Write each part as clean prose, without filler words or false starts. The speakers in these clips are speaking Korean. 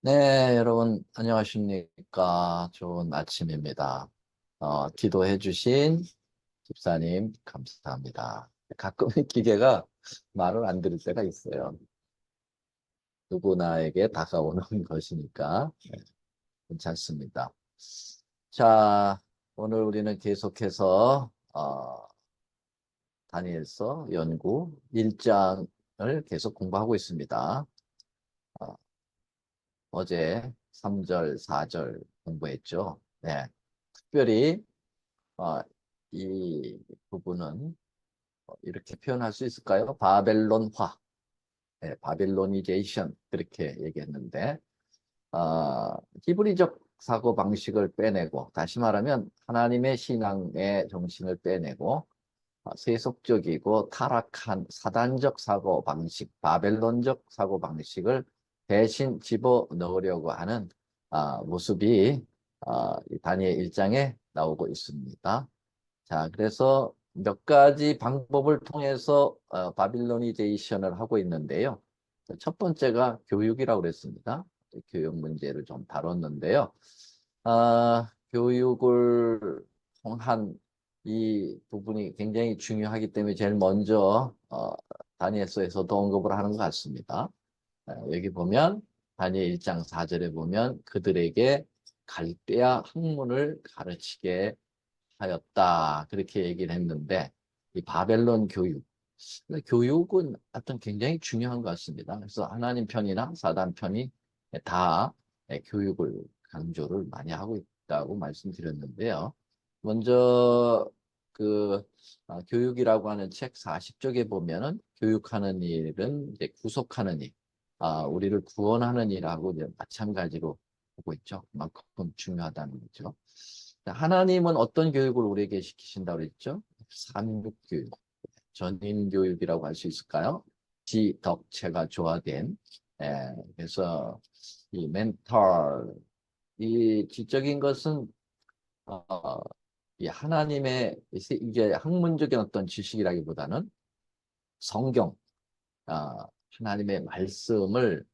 네, 여러분, 안녕하십니까. 좋은 아침입니다. 기도해 주신 집사님, 감사합니다. 가끔 기계가 말을 안 들을 때가 있어요. 누구나에게 다가오는 것이니까 괜찮습니다. 자, 오늘 우리는 계속해서, 다니엘서 연구 1장을 계속 공부하고 있습니다. 어, 어제 3절, 4절 공부했죠. 네. 특별히 어, 이 부분은 이렇게 표현할 수 있을까요? 바벨론화, 네, 바빌로니제이션 그렇게 얘기했는데 히브리적 사고 방식을 빼내고 다시 말하면 하나님의 신앙의 정신을 빼내고 세속적이고 타락한 사단적 사고 방식, 바벨론적 사고 방식을 대신 집어 넣으려고 하는 모습이 이 다니엘 1장에 나오고 있습니다. 자, 그래서 몇 가지 방법을 통해서 바빌로니제이션을 하고 있는데요. 첫 번째가 교육이라고 그랬습니다. 교육 문제를 좀 다뤘는데요. 교육을 통한 이 부분이 굉장히 중요하기 때문에 제일 먼저 다니엘서에서도 언급을 하는 것 같습니다. 여기 보면 다니엘 1장 4절에 보면 그들에게 갈대아 학문을 가르치게 하였다. 그렇게 얘기를 했는데 이 바벨론 교육. 교육은 하여튼 굉장히 중요한 것 같습니다. 그래서 하나님 편이나 사단 편이 다 교육을 강조를 많이 하고 있다고 말씀드렸는데요. 먼저 그 교육이라고 하는 책 40쪽에 보면은 교육하는 일은 이제 구속하는 일, 우리를 구원하는 일하고 이제 마찬가지로 보고 있죠. 그만큼 중요하다는 거죠. 하나님은 어떤 교육을 우리에게 시키신다고 그랬죠? 삼육교육, 전인교육이라고 할 수 있을까요? 지덕체가 조화된, 그래서 이 멘탈, 이 지적인 것은 어, 이 하나님의 이게 학문적인 어떤 지식이라기보다는 성경, 어, 하나님의 말씀을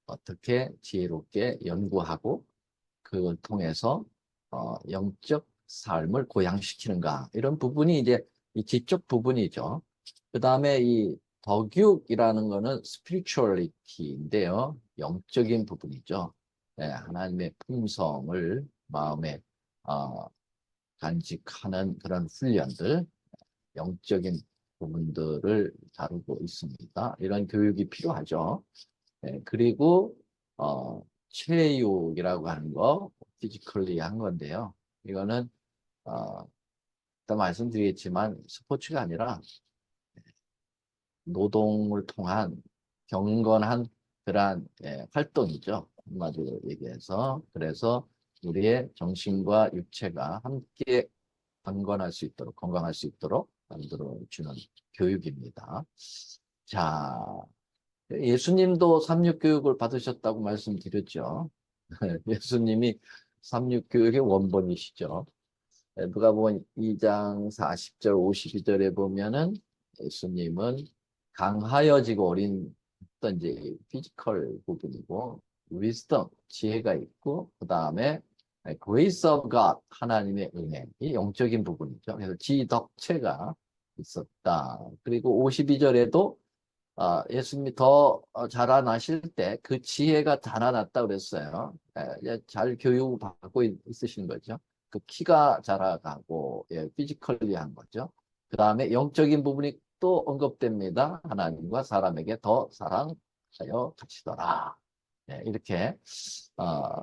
어떻게 지혜롭게 연구하고 그걸 통해서 영적 삶을 고양시키는가 이런 부분이 이제 이 지적 부분이죠. 그 다음에 이 덕육이라는 거는 spirituality인데요. 영적인 부분이죠. 네, 하나님의 품성을 마음에 어, 간직하는 그런 훈련들, 영적인 부분들을 다루고 있습니다. 이런 교육이 필요하죠. 네, 그리고 체육이라고 하는 거, 피지컬리 한 건데요. 이거는 일단 말씀드리겠지만 스포츠가 아니라 노동을 통한 경건한 그러한 활동이죠. 한마디로 얘기해서 그래서 우리의 정신과 육체가 함께 강건할 수 있도록 건강할 수 있도록 만들어 주는 교육입니다. 자, 예수님도 삼육교육을 받으셨다고 말씀드렸죠. 예수님이 삼육교육의 원본이시죠. 누가복음 2장 40절 52절에 보면은 예수님은 강하여지고 어린 어떤 이제 피지컬 부분이고 위스덤 지혜가 있고 그 다음에 grace of God 하나님의 은혜 이 영적인 부분이죠. 그래서 지덕체가 있었다. 그리고 52절에도 예수님이 더 자라나실 때 그 지혜가 자라났다 그랬어요. 이제 잘 교육받고 있으신 거죠. 그 키가 자라가고 피지컬리한 거죠. 그 다음에 영적인 부분이 또 언급됩니다. 하나님과 사람에게 더 사랑하여 가시더라. 이렇게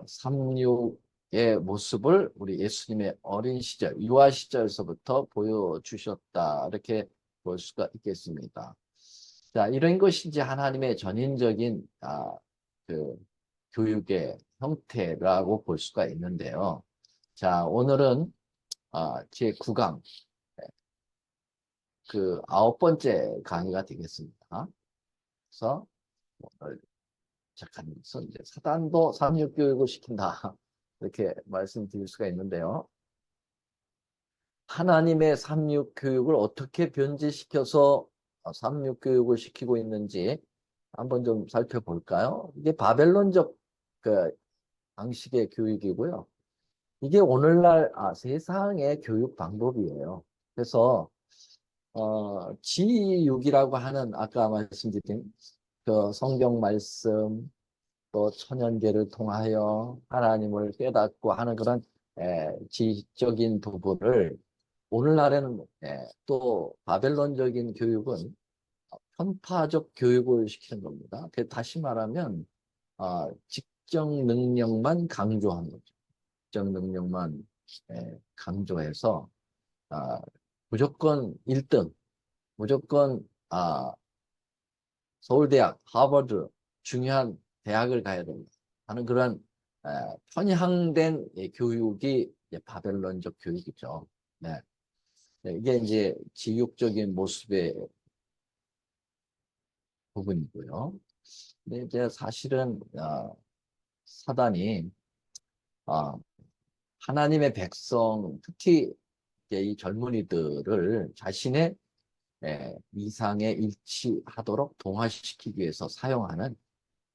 삼육의 모습을 우리 예수님의 어린 시절, 유아 시절서부터 보여주셨다. 이렇게 볼 수가 있겠습니다. 자, 이런 것이 이제 하나님의 전인적인 그 교육의 형태라고 볼 수가 있는데요. 자, 오늘은 제 9강 그 9번째 강의가 되겠습니다. 그래서 오늘 시작하는 것은 이제 사단도 삼육교육을 시킨다. 이렇게 말씀드릴 수가 있는데요. 하나님의 삼육교육을 어떻게 변질시켜서 삼육교육을 시키고 있는지 한번 좀 살펴볼까요? 이게 바벨론적 그 방식의 교육이고요. 이게 오늘날 세상의 교육 방법이에요. 그래서 지육이라고 하는 아까 말씀드린 그 성경 말씀 또 천연계를 통하여 하나님을 깨닫고 하는 그런 지적인 부분을 오늘날에는 또 바벨론적인 교육은 편파적 교육을 시키는 겁니다. 다시 말하면 직접 능력만 강조하는 거죠. 직접 능력만 강조해서 무조건 1등, 무조건 서울대학, 하버드 중요한 대학을 가야 된다 하는 그런 편향된 교육이 바벨론적 교육이죠. 네. 네, 이게 이제 지육적인 모습의 부분이고요. 근데 이제 사실은 사단이 하나님의 백성, 특히 이제 이 젊은이들을 자신의 이상에 일치하도록 동화시키기 위해서 사용하는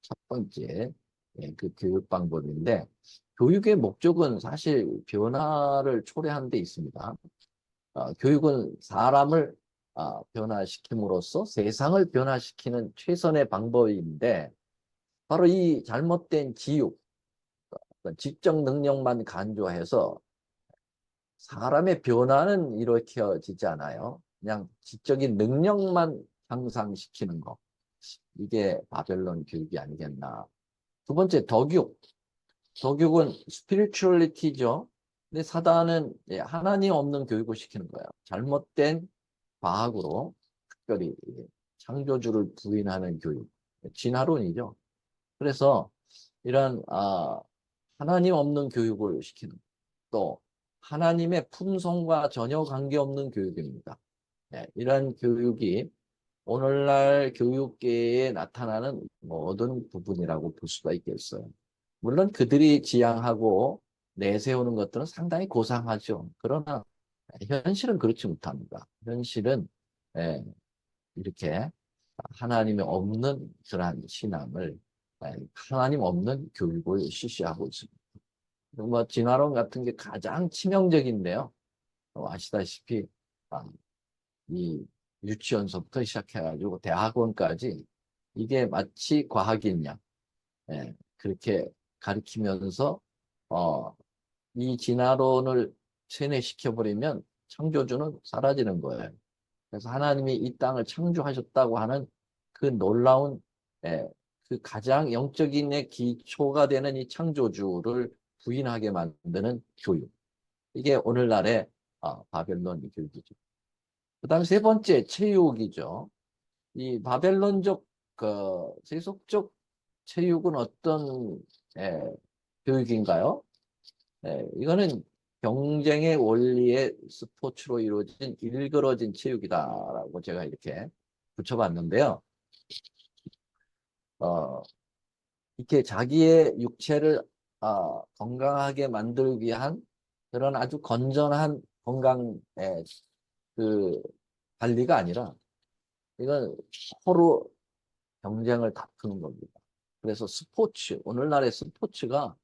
첫 번째 그 교육 방법인데, 교육의 목적은 사실 변화를 초래하는 데 있습니다. 교육은 사람을 변화시킴으로써 세상을 변화시키는 최선의 방법인데, 바로 이 잘못된 지육, 지적 능력만 간주해서 사람의 변화는 일으켜지지 않아요. 그냥 지적인 능력만 향상시키는 거. 이게 바벨론 교육이 아니겠나. 두 번째, 덕육. 덕육은 스피리추얼리티죠. 근데 사단은 하나님 없는 교육을 시키는 거예요. 잘못된 과학으로 특별히 창조주를 부인하는 교육. 진화론이죠. 그래서 이런 하나님 없는 교육을 시키는, 또 하나님의 품성과 전혀 관계없는 교육입니다. 이런 교육이 오늘날 교육계에 나타나는 모든 부분이라고 볼 수가 있겠어요. 물론 그들이 지향하고 내세우는 것들은 상당히 고상하죠. 그러나 현실은 그렇지 못합니다. 현실은 예, 이렇게 하나님이 없는 그러한 신앙을, 하나님 없는 교육을 실시하고 있습니다. 뭐 진화론 같은 게 가장 치명적인데요. 아시다시피 이 유치원서부터 시작해가지고 대학원까지 이게 마치 과학인 양 그렇게 가르치면서 이 진화론을 세뇌시켜버리면 창조주는 사라지는 거예요. 그래서 하나님이 이 땅을 창조하셨다고 하는 그 놀라운 그 가장 영적인 기초가 되는 이 창조주를 부인하게 만드는 교육. 이게 오늘날의 바벨론 교육이죠. 그 다음 세 번째, 체육이죠. 이 바벨론적 세속적 체육은 어떤 교육인가요? 이거는 경쟁의 원리의 스포츠로 이루어진 일그러진 체육이다라고 제가 이렇게 붙여봤는데요. 이렇게 자기의 육체를 건강하게 만들기 위한 그런 아주 건전한 건강 그 관리가 아니라 이건 서로 경쟁을 다투는 겁니다. 그래서 스포츠, 오늘날의 스포츠가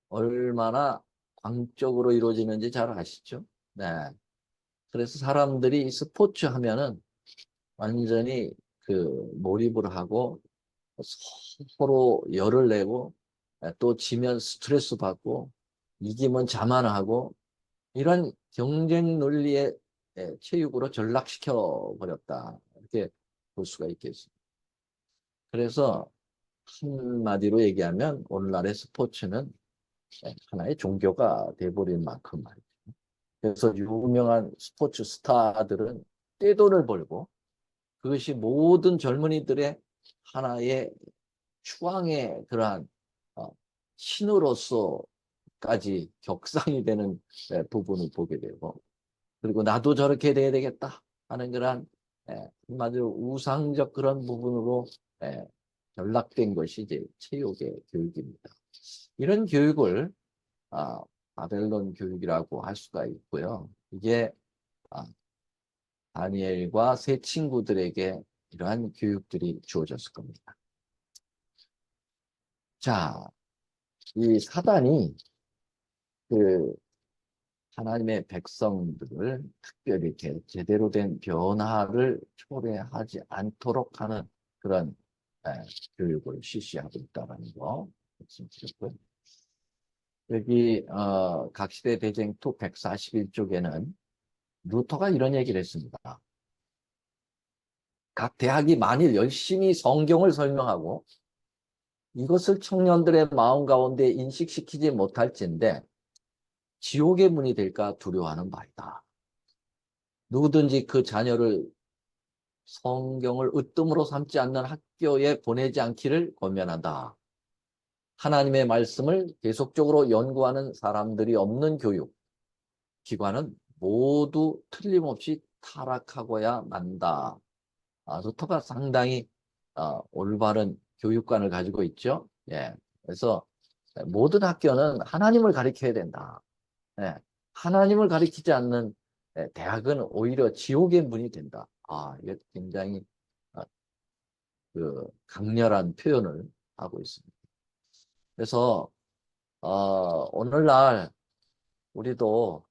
얼마나 광적으로 이루어지는지 잘 아시죠? 네. 그래서 사람들이 스포츠 하면은 완전히 그 몰입을 하고 서로 열을 내고 또 지면 스트레스 받고 이기면 자만하고 이런 경쟁 논리의 체육으로 전락시켜 버렸다. 이렇게 볼 수가 있겠습니다. 그래서 한마디로 얘기하면 오늘날의 스포츠는 하나의 종교가 돼버린 만큼 말이죠. 그래서 유명한 스포츠 스타들은 떼돈을 벌고 그것이 모든 젊은이들의 하나의 추앙의 그러한 신으로서까지 격상이 되는 부분을 보게 되고, 그리고 나도 저렇게 돼야 되겠다 하는 그런 한마디로 우상적 그런 부분으로 전락된 것이 이제 체육의 교육입니다. 이런 교육을 바벨론 교육이라고 할 수가 있고요. 이게 다니엘과 세 친구들에게 이러한 교육들이 주어졌을 겁니다. 자, 이 사단이 그 하나님의 백성들을 특별히 이렇게 제대로 된 변화를 초래하지 않도록 하는 그런 교육을 실시하고 있다는 거 말씀드렸고요. 여기 각시대 대쟁투 141쪽에는 루터가 이런 얘기를 했습니다. 각 대학이 만일 열심히 성경을 설명하고 이것을 청년들의 마음 가운데 인식시키지 못할진데 지옥의 문이 될까 두려워하는 바이다. 누구든지 그 자녀를 성경을 으뜸으로 삼지 않는 학교에 보내지 않기를 권면한다. 하나님의 말씀을 계속적으로 연구하는 사람들이 없는 교육, 기관은 모두 틀림없이 타락하고야 만다. 루터가 상당히 올바른 교육관을 가지고 있죠. 예. 그래서 모든 학교는 하나님을 가르쳐야 된다. 예. 하나님을 가르치지 않는 대학은 오히려 지옥의 문이 된다. 이게 굉장히 그 강렬한 표현을 하고 있습니다. 그래서 오늘날 우리도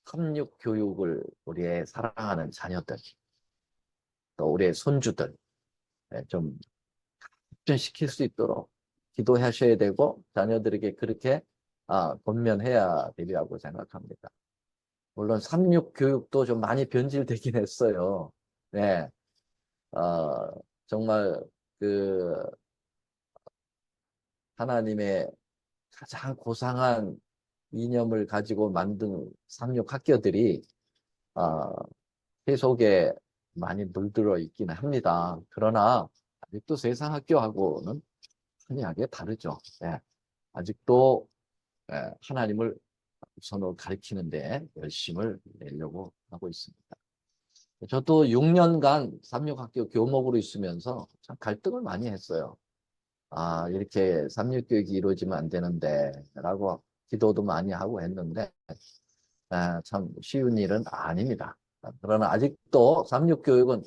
삼육 교육을 우리의 사랑하는 자녀들, 또 우리의 손주들 좀 발전시킬 수 있도록 기도하셔야 되고 자녀들에게 그렇게 권면해야 되리라고 생각합니다. 물론 삼육 교육도 좀 많이 변질되긴 했어요. 네, 정말 그 하나님의 가장 고상한 이념을 가지고 만든 삼육 학교들이 세속에 많이 물들어 있기는 합니다. 그러나 아직도 세상 학교하고는 한이하게 다르죠. 예. 아직도 하나님을 우선으로 가르치는데 열심을 내려고 하고 있습니다. 저도 6년간 삼육학교 교목으로 있으면서 참 갈등을 많이 했어요. 이렇게 삼육교육이 이루어지면 안 되는데 라고 기도도 많이 하고 했는데 참 쉬운 일은 아닙니다. 그러나 아직도 삼육교육은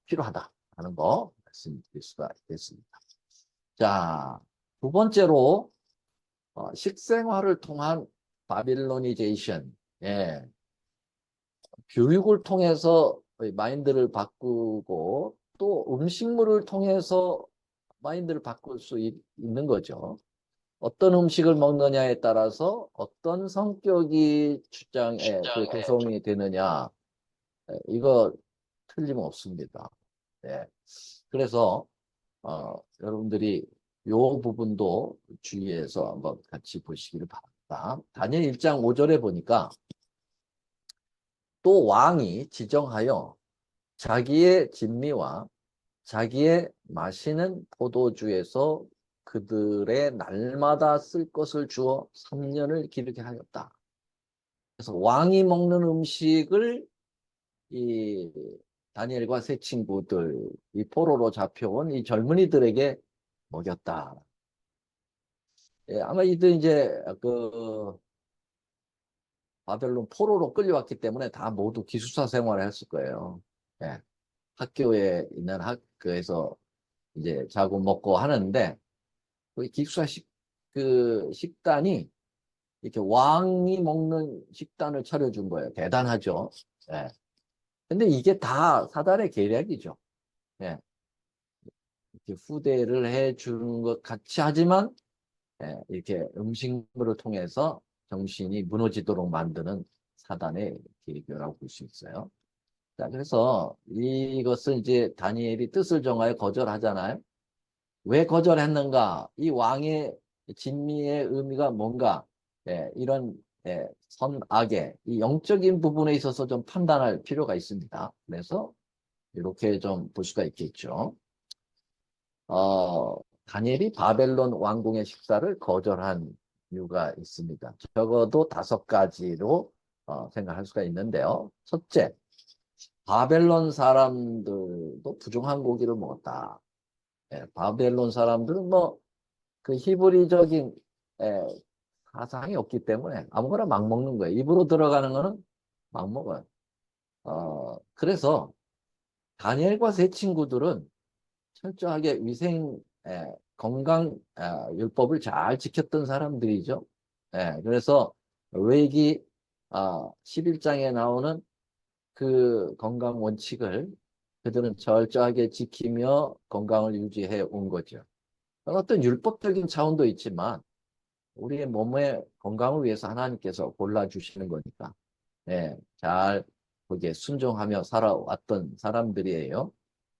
필요하다 하는 거 말씀드릴 수가 있겠습니다. 자, 두 번째로 식생활을 통한 바빌로니제이션, 예, 교육을 통해서 마인드를 바꾸고 또 음식물을 통해서 마인드를 바꿀 수 있는 거죠. 어떤 음식을 먹느냐에 따라서 어떤 성격이 구성이 되느냐, 이거 틀림없습니다. 네. 그래서 여러분들이 이 부분도 주의해서 한번 같이 보시기를 바랍니다. 다니엘 1장 5절에 보니까 또 왕이 지정하여 자기의 진미와 자기의 마시는 포도주에서 그들의 날마다 쓸 것을 주어 3년을 기르게 하였다. 그래서 왕이 먹는 음식을 이 다니엘과 세 친구들, 이 포로로 잡혀온 이 젊은이들에게 먹였다. 예, 아마 이들 이제 그 바벨론 포로로 끌려왔기 때문에 다 모두 기숙사 생활을 했을 거예요. 예, 학교에 있는 학교에서 이제 자고 먹고 하는데 그 기숙사 그 식단이 이렇게 왕이 먹는 식단을 차려준 거예요. 대단하죠. 예. 근데 이게 다 사단의 계략이죠. 예. 이렇게 후대를 해주는 것 같이 하지만 이렇게 음식물을 통해서 정신이 무너지도록 만드는 사단의 계획이라고 볼 수 있어요. 자, 그래서 이것을 이제 다니엘이 뜻을 정하여 거절하잖아요. 왜 거절했는가? 이 왕의 진미의 의미가 뭔가? 이런 선악의 이 영적인 부분에 있어서 좀 판단할 필요가 있습니다. 그래서 이렇게 좀 볼 수가 있겠죠. 다니엘이 바벨론 왕궁의 식사를 거절한 이유가 있습니다. 적어도 5가지로 생각할 수가 있는데요. 첫째, 바벨론 사람들도 부정한 고기를 먹었다. 바벨론 사람들은 뭐 그 히브리적인 사상이 없기 때문에 아무거나 막 먹는 거예요. 입으로 들어가는 거는 막 먹어요. 그래서 다니엘과 세 친구들은 철저하게 위생 건강 율법을 잘 지켰던 사람들이죠. 예, 그래서 레위기 11장에 나오는 그 건강 원칙을 그들은 철저하게 지키며 건강을 유지해 온 거죠. 어떤 율법적인 차원도 있지만 우리의 몸의 건강을 위해서 하나님께서 골라주시는 거니까 잘 거기에 순종하며 살아왔던 사람들이에요.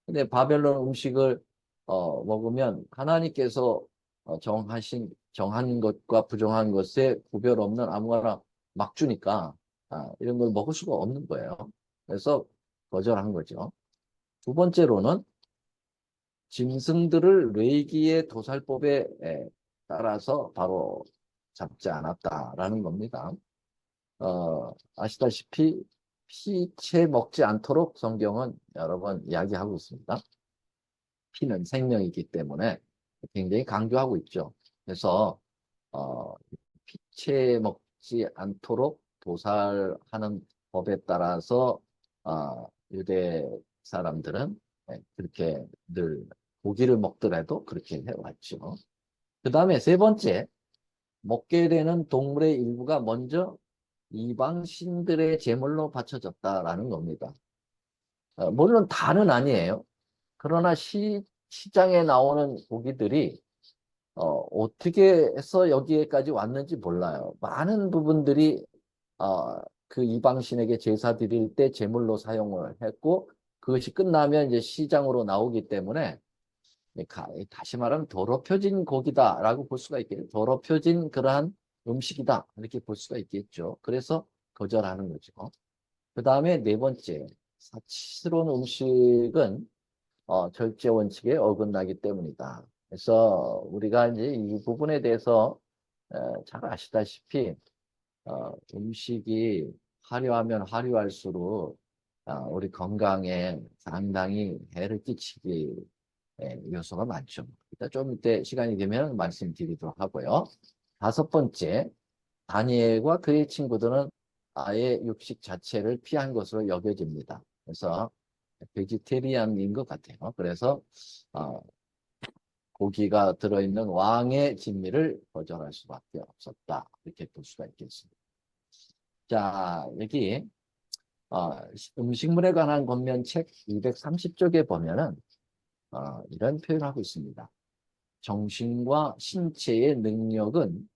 근데 바벨론 음식을 먹으면 하나님께서 정한 것과 부정한 것에 구별 없는 아무거나 막 주니까 이런 걸 먹을 수가 없는 거예요. 그래서 거절한 거죠. 두 번째로는 짐승들을 레위기의 도살법에 따라서 바로 잡지 않았다라는 겁니다. 아시다시피 피채 먹지 않도록 성경은 여러 번 이야기하고 있습니다. 피는 생명이기 때문에 굉장히 강조하고 있죠. 그래서 피채 먹지 않도록 도살하는 법에 따라서 유대 사람들은 그렇게 늘 고기를 먹더라도 그렇게 해왔죠. 그 다음에 세 번째, 먹게 되는 동물의 일부가 먼저 이방 신들의 제물로 바쳐졌다라는 겁니다. 물론 다는 아니에요. 그러나 시장에 나오는 고기들이 어떻게 해서 여기에까지 왔는지 몰라요. 많은 부분들이 그 이방신에게 제사 드릴 때 제물로 사용을 했고 그것이 끝나면 이제 시장으로 나오기 때문에 다시 말하면 더럽혀진 고기다라고 볼 수가 있겠죠. 더럽혀진 그러한 음식이다 이렇게 볼 수가 있겠죠. 그래서 거절하는 거죠. 그 다음에 네 번째, 사치스러운 음식은 절제 원칙에 어긋나기 때문이다. 그래서 우리가 이제 이 부분에 대해서 잘 아시다시피 음식이 화려하면 화려할수록 우리 건강에 상당히 해를 끼치기 요소가 많죠. 일단 좀 이때 시간이 되면 말씀드리도록 하고요. 다섯 번째, 다니엘과 그의 친구들은 아예 육식 자체를 피한 것으로 여겨집니다. 그래서 베지테리안인 것 같아요. 그래서 고기가 들어있는 왕의 진미를 거절할 수밖에 없었다. 이렇게 볼 수가 있겠습니다. 자, 여기 음식물에 관한 권면책 230쪽에 보면은 이런 표현을 하고 있습니다. 정신과 신체의 능력은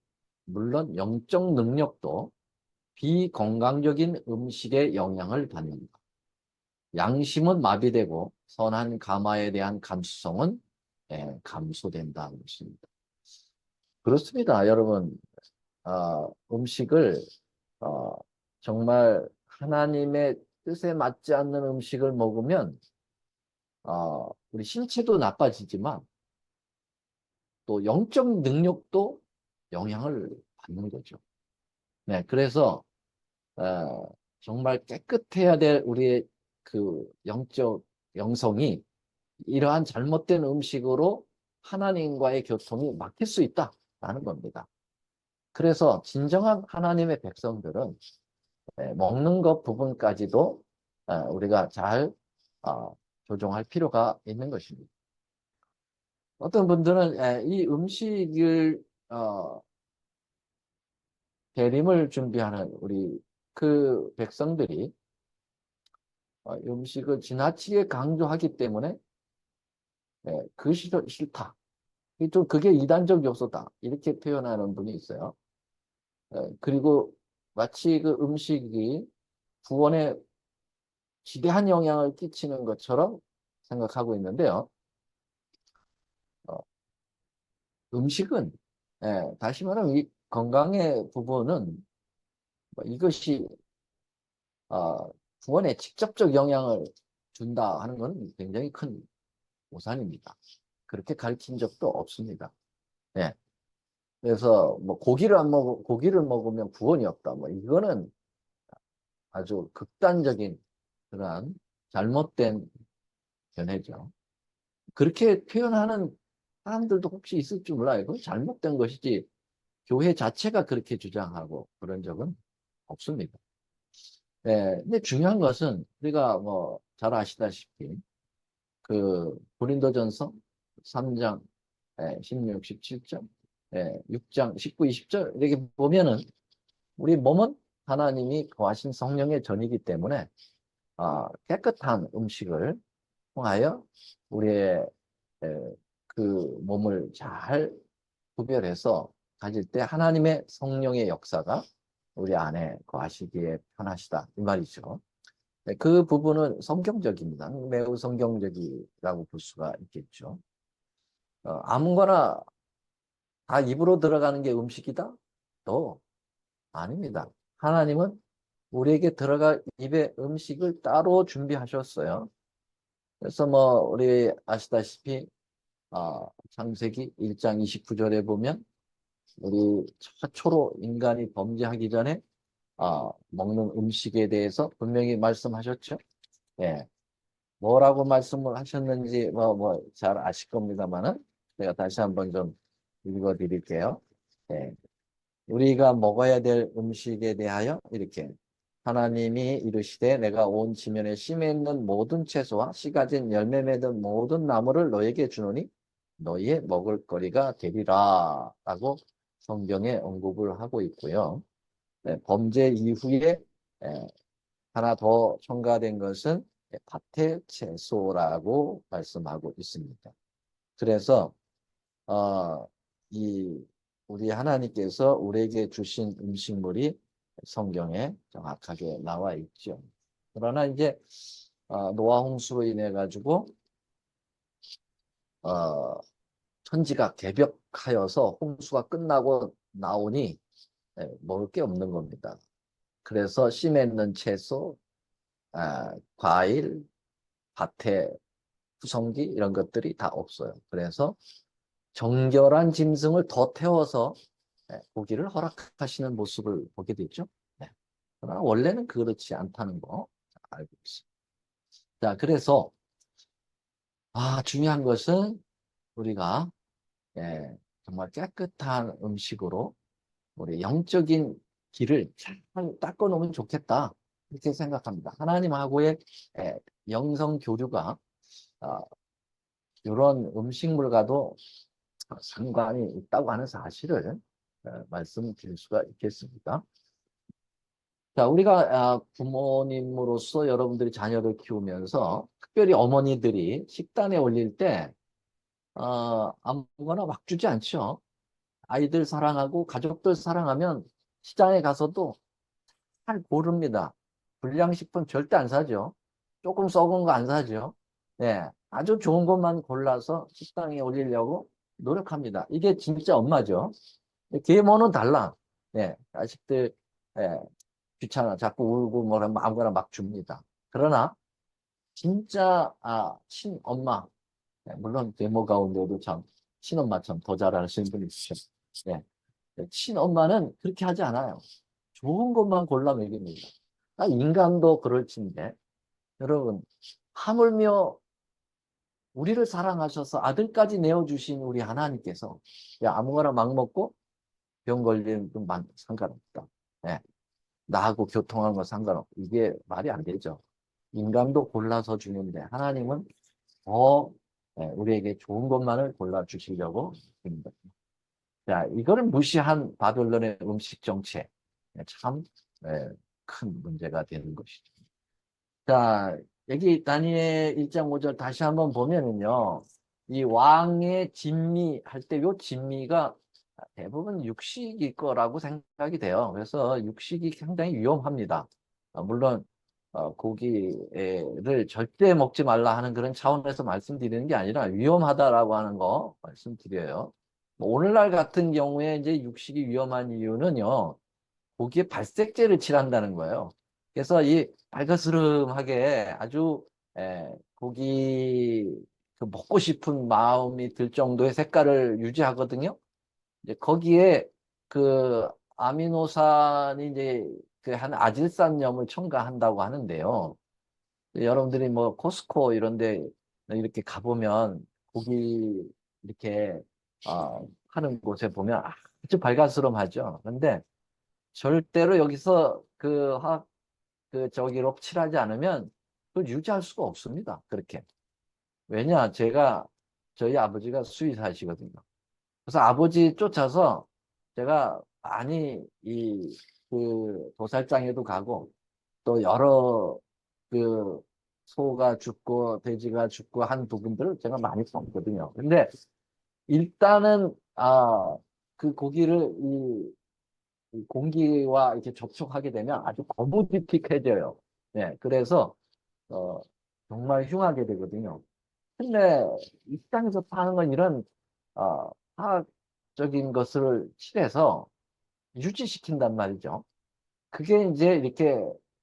물론 영적 능력도 비건강적인 음식의 영향을 받는다. 양심은 마비되고 선한 감화에 대한 감수성은 감소된다는 것입니다. 그렇습니다. 여러분, 음식을 정말 하나님의 뜻에 맞지 않는 음식을 먹으면 우리 신체도 나빠지지만 또 영적 능력도 영향을 받는 거죠. 네, 그래서 정말 깨끗해야 될 우리의 그 영적 영성이 이러한 잘못된 음식으로 하나님과의 교통이 막힐 수 있다라는 겁니다. 그래서 진정한 하나님의 백성들은 먹는 것 부분까지도 우리가 잘 조정할 필요가 있는 것입니다. 어떤 분들은 이 음식을 대림을 준비하는 우리 그 백성들이 음식을 지나치게 강조하기 때문에 그것이 싫다. 좀 그게 이단적 요소다. 이렇게 표현하는 분이 있어요. 그리고 마치 그 음식이 구원에 지대한 영향을 끼치는 것처럼 생각하고 있는데요. 음식은 다시 말하면 이 건강의 부분은 이것이 구원에 직접적 영향을 준다 하는 건 굉장히 큰 오산입니다. 그렇게 가르친 적도 없습니다. 예. 그래서 뭐 고기를 먹으면 구원이 없다. 뭐 이거는 아주 극단적인 그러한 잘못된 견해죠. 그렇게 표현하는 사람들도 혹시 있을지 몰라요. 그건 잘못된 것이지 교회 자체가 그렇게 주장하고 그런 적은 없습니다. 네, 근데 중요한 것은 우리가 뭐 잘 아시다시피 그 고린도전서 3장 16, 17절, 6장 19, 20절 이렇게 보면은 우리 몸은 하나님이 거하신 성령의 전이기 때문에 깨끗한 음식을 통하여 우리의 그 몸을 잘 구별해서 가질 때 하나님의 성령의 역사가 우리 안에 거하시기에 편하시다 이 말이죠. 그 부분은 성경적입니다. 매우 성경적이라고 볼 수가 있겠죠. 아무거나 다 입으로 들어가는 게 음식이다? 또 아닙니다. 하나님은 우리에게 들어갈 입에 음식을 따로 준비하셨어요. 그래서 뭐 우리 아시다시피 창세기 1장 29절에 보면 우리 최초로 인간이 범죄하기 전에 먹는 음식에 대해서 분명히 말씀하셨죠. 예. 뭐라고 말씀을 하셨는지 잘 아실 겁니다만은 제가 다시 한번 좀 읽어 드릴게요. 예. 우리가 먹어야 될 음식에 대하여 이렇게 하나님이 이르시되 내가 온 지면에 심에 있는 모든 채소와 씨 가진 열매 맺은 모든 나무를 너에게 주노니 너희의 먹을 거리가 되리라 라고 성경에 언급을 하고 있고요. 범죄 이후에 하나 더 첨가된 것은 밭의 채소라고 말씀하고 있습니다. 그래서 이 우리 하나님께서 우리에게 주신 음식물이 성경에 정확하게 나와 있죠. 그러나 이제 노아 홍수로 인해 가지고 천지가 개벽하여서 홍수가 끝나고 나오니 먹을 게 없는 겁니다. 그래서 씨 맺는 채소, 과일, 밭에 fu성기 이런 것들이 다 없어요. 그래서 정결한 짐승을 더 태워서 고기를 허락하시는 모습을 보게 되죠. 그러나 원래는 그렇지 않다는 거 알고 있습니다. 자, 그래서 중요한 것은 우리가 정말 깨끗한 음식으로 우리 영적인 길을 잘 닦아 놓으면 좋겠다 이렇게 생각합니다. 하나님하고의 영성 교류가 이런 음식물과도 상관이 있다고 하는 사실을 말씀드릴 수가 있겠습니다. 자, 우리가 부모님으로서 여러분들이 자녀를 키우면서 특별히 어머니들이 식단에 올릴 때 아무거나 막 주지 않죠. 아이들 사랑하고 가족들 사랑하면 시장에 가서도 잘 고릅니다. 불량식품 절대 안 사죠. 조금 썩은 거 안 사죠. 네, 아주 좋은 것만 골라서 식당에 올리려고 노력합니다. 이게 진짜 엄마죠. 계모는 달라. 네, 자식들 귀찮아. 자꾸 울고 뭐라면 아무거나 막 줍니다. 그러나 진짜 친엄마, 물론 계모 가운데도 참 친엄마 참 더 잘하시는 분이 있죠. 네. 친엄마는 그렇게 하지 않아요. 좋은 것만 골라 먹입니다. 인간도 그럴진데 여러분 하물며 우리를 사랑하셔서 아들까지 내어주신 우리 하나님께서 아무거나 막 먹고 병 걸리는 건 상관없다. 네. 나하고 교통하는 건 상관없고 이게 말이 안 되죠. 인간도 골라서 주는데 하나님은 더 우리에게 좋은 것만을 골라주시려고 합니다. 자, 이거를 무시한 바벨론의 음식 정책 참 큰 문제가 되는 것이죠. 자, 여기 다니엘 1장 5절 다시 한번 보면은요. 이 왕의 진미 할 때 요 진미가 대부분 육식일 거라고 생각이 돼요. 그래서 육식이 상당히 위험합니다. 물론 고기를 절대 먹지 말라 하는 그런 차원에서 말씀드리는 게 아니라 위험하다라고 하는 거 말씀드려요. 오늘날 같은 경우에 이제 육식이 위험한 이유는요. 고기에 발색제를 칠한다는 거예요. 그래서 이 발그스름하게 아주 고기 먹고 싶은 마음이 들 정도의 색깔을 유지하거든요. 이제 거기에 그 아미노산이 이제 그 한 아질산염을 첨가한다고 하는데요. 여러분들이 뭐 코스코 이런 데 이렇게 가보면 고기 이렇게 하는 곳에 보면 아주 발가스름하죠. 근데 절대로 여기서 저기로 칠하지 않으면 그걸 유지할 수가 없습니다. 그렇게. 왜냐, 제가 저희 아버지가 수의사시거든요. 그래서 아버지 쫓아서 제가 많이 그 도살장에도 가고 또 여러 그 소가 죽고 돼지가 죽고 한 부분들을 제가 많이 봤거든요. 근데 일단은 그 고기를 이 공기와 이렇게 접촉하게 되면 아주 거무튀튀해져요. 네, 그래서 어, 정말 흉하게 되거든요. 근데 이 땅에서 파는 건 이런 화학적인 것을 칠해서 유지시킨단 말이죠. 그게 이제 이렇게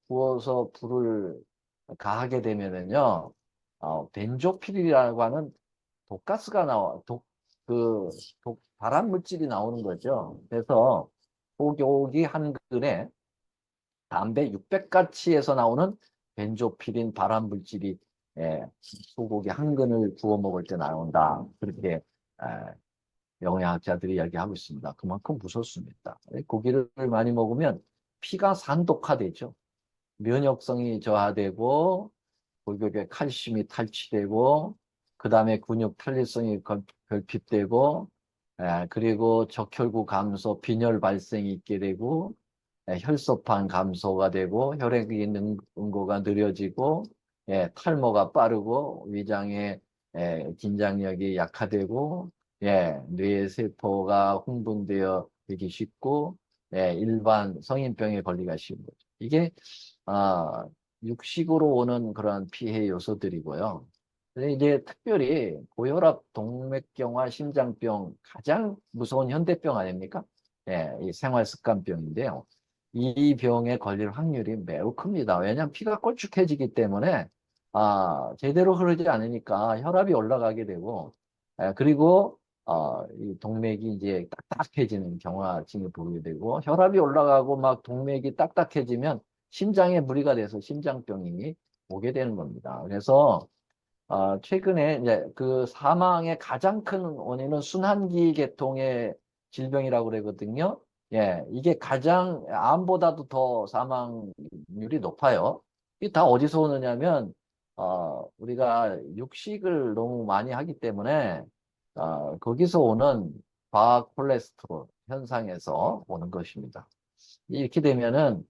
구워서 불을 가하게 되면은요, 벤조필이라고 하는 독가스가 발암 물질이 나오는 거죠. 그래서 소고기 한 근에 담배 600가치에서 나오는 벤조필인 발암 물질이 소고기 한 근을 구워 먹을 때 나온다. 그렇게 에, 영양학자들이 이야기하고 있습니다. 그만큼 무섭습니다. 고기를 많이 먹으면 피가 산독화되죠. 면역성이 저하되고 골격에 칼슘이 탈취되고 그 다음에 근육 탄력성이 결핍되고 그리고 적혈구 감소, 빈혈 발생이 있게 되고 혈소판 감소가 되고 혈액의 응고가 느려지고 탈모가 빠르고 위장의 긴장력이 약화되고 뇌 세포가 흥분되어 되기 쉽고 일반 성인병에 걸리기가 쉬운 거죠. 이게 아, 육식으로 오는 그런 피해 요소들이고요. 근데 이제 특별히 고혈압, 동맥경화, 심장병 가장 무서운 현대병 아닙니까? 이 생활습관병인데요. 이 병에 걸릴 확률이 매우 큽니다. 왜냐하면 피가 걸쭉해지기 때문에 제대로 흐르지 않으니까 혈압이 올라가게 되고 그리고 이 동맥이 이제 딱딱해지는 경화증을 보게 되고 혈압이 올라가고 막 동맥이 딱딱해지면 심장에 무리가 돼서 심장병이 오게 되는 겁니다. 그래서 최근에 이제 그 사망의 가장 큰 원인은 순환기 계통의 질병이라고 그러거든요. 이게 가장 암보다도 더 사망률이 높아요. 이게 다 어디서 오느냐면 우리가 육식을 너무 많이 하기 때문에 거기서 오는 과학 콜레스테롤 현상에서 오는 것입니다. 이렇게 되면은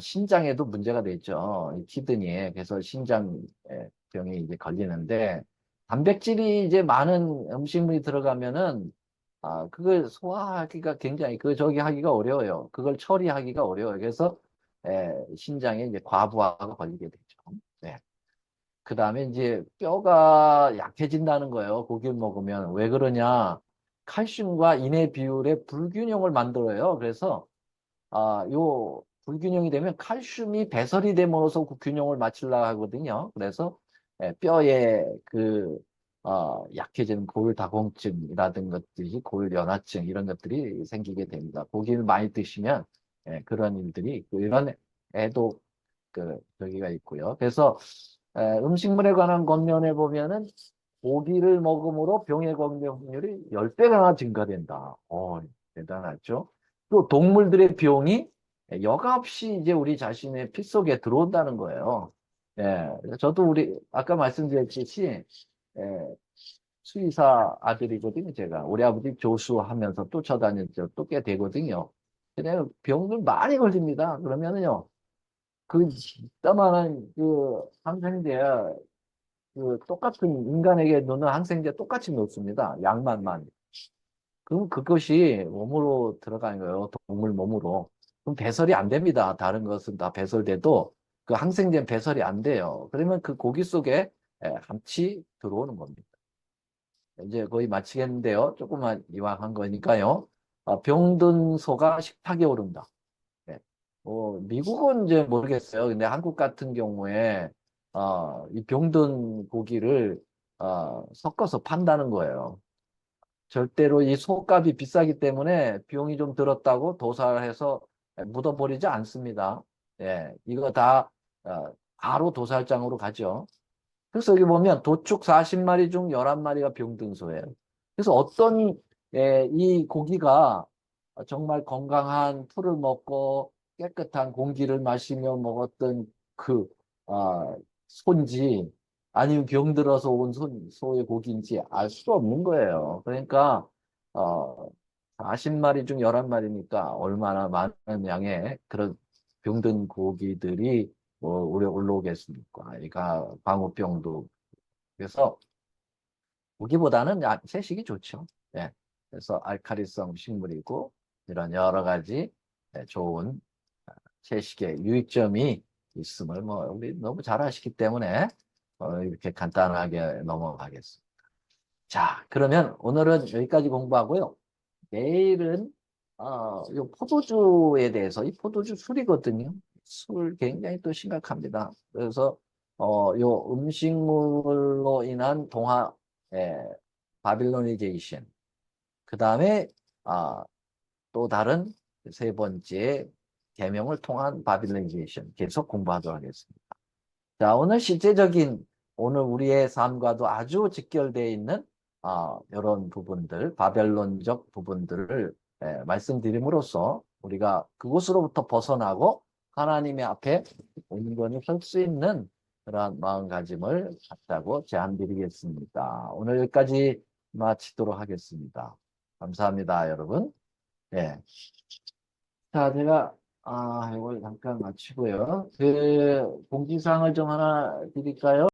신장에도 문제가 되죠. 이 키드니에. 그래서 신장병이 이제 걸리는데 단백질이 이제 많은 음식물이 들어가면은 그걸 소화하기가 굉장히 저기 하기가 어려워요. 그걸 처리하기가 어려워요. 그래서 신장에 이제 과부하가 걸리게 되죠. 네. 그 다음에 이제 뼈가 약해진다는 거예요. 고기를 먹으면. 왜 그러냐? 칼슘과 인의 비율의 불균형을 만들어요. 그래서 요 불균형이 되면 칼슘이 배설이 되면서 그 균형을 맞추려고 하거든요. 그래서 뼈에 약해지는 고울다공증이라든 것들이 고울연화증 이런 것들이 생기게 됩니다. 고기를 많이 드시면 그런 일들이 있고 이런 애도 저기가 있고요. 그래서 음식물에 관한 권면에 보면은 고기를 먹음으로 병에 걸릴 확률이 10배가 증가된다. 대단하죠. 또 동물들의 병이 여과없이 이제 우리 자신의 피 속에 들어온다는 거예요. 저도 아까 말씀드렸듯이 수의사 아들이거든요, 제가. 우리 아버지 교수하면서 쫓아다녔죠. 또 꽤 되거든요. 근데 병들 많이 걸립니다. 그러면은요, 이따만한 항생제, 똑같은 인간에게 넣는 항생제 똑같이 넣습니다. 양만 많이. 그럼 그것이 몸으로 들어가는 거예요. 동물 몸으로. 그럼 배설이 안 됩니다. 다른 것은 다 배설돼도 그 항생제는 배설이 안 돼요. 그러면 그 고기 속에 함치 들어오는 겁니다. 이제 거의 마치겠는데요. 조금만 이왕한 거니까요. 병든 소가 식탁에 오른다. 예. 미국은 이제 모르겠어요. 근데 한국 같은 경우에 이 병든 고기를 섞어서 판다는 거예요. 절대로 이 소값이 비싸기 때문에 비용이 좀 들었다고 도살해서 묻어버리지 않습니다. 이거 다 바로 도살장으로 가죠. 그래서 여기 보면 도축 40마리 중 11마리가 병든소예요. 그래서 이 고기가 정말 건강한 풀을 먹고 깨끗한 공기를 마시며 먹었던 그, 아, 소인지 아니면 병들어서 온 소의 고기인지 알 수가 없는 거예요. 그러니까, 40마리 중 11마리니까 얼마나 많은 양의 그런 병든 고기들이 우리 올라오겠습니까? 그러니까 광우병도. 그래서 고기보다는 채식이 좋죠. 예. 그래서 알칼리성 식물이고 이런 여러 가지 좋은 채식의 유익점이 있음을 우리 너무 잘 아시기 때문에 이렇게 간단하게 넘어가겠습니다. 자, 그러면 오늘은 여기까지 공부하고요. 내일은 요 포도주에 대해서 이 포도주 술이거든요. 술 굉장히 또 심각합니다. 그래서 요 음식물로 인한 동화 바빌로니제이션 그 다음에 또 다른 세 번째 계명을 통한 바빌로니제이션 계속 공부하도록 하겠습니다. 자, 오늘 실제적인 오늘 우리의 삶과도 아주 직결되어 있는 이런 부분들, 바벨론적 부분들을 말씀드림으로써 우리가 그곳으로부터 벗어나고 하나님의 앞에 온전히 설 수 있는 그러한 마음가짐을 갖자고 제안드리겠습니다. 오늘 여기까지 마치도록 하겠습니다. 감사합니다, 여러분. 예. 자, 제가 이걸 잠깐 마치고요. 그 공지사항을 좀 하나 드릴까요?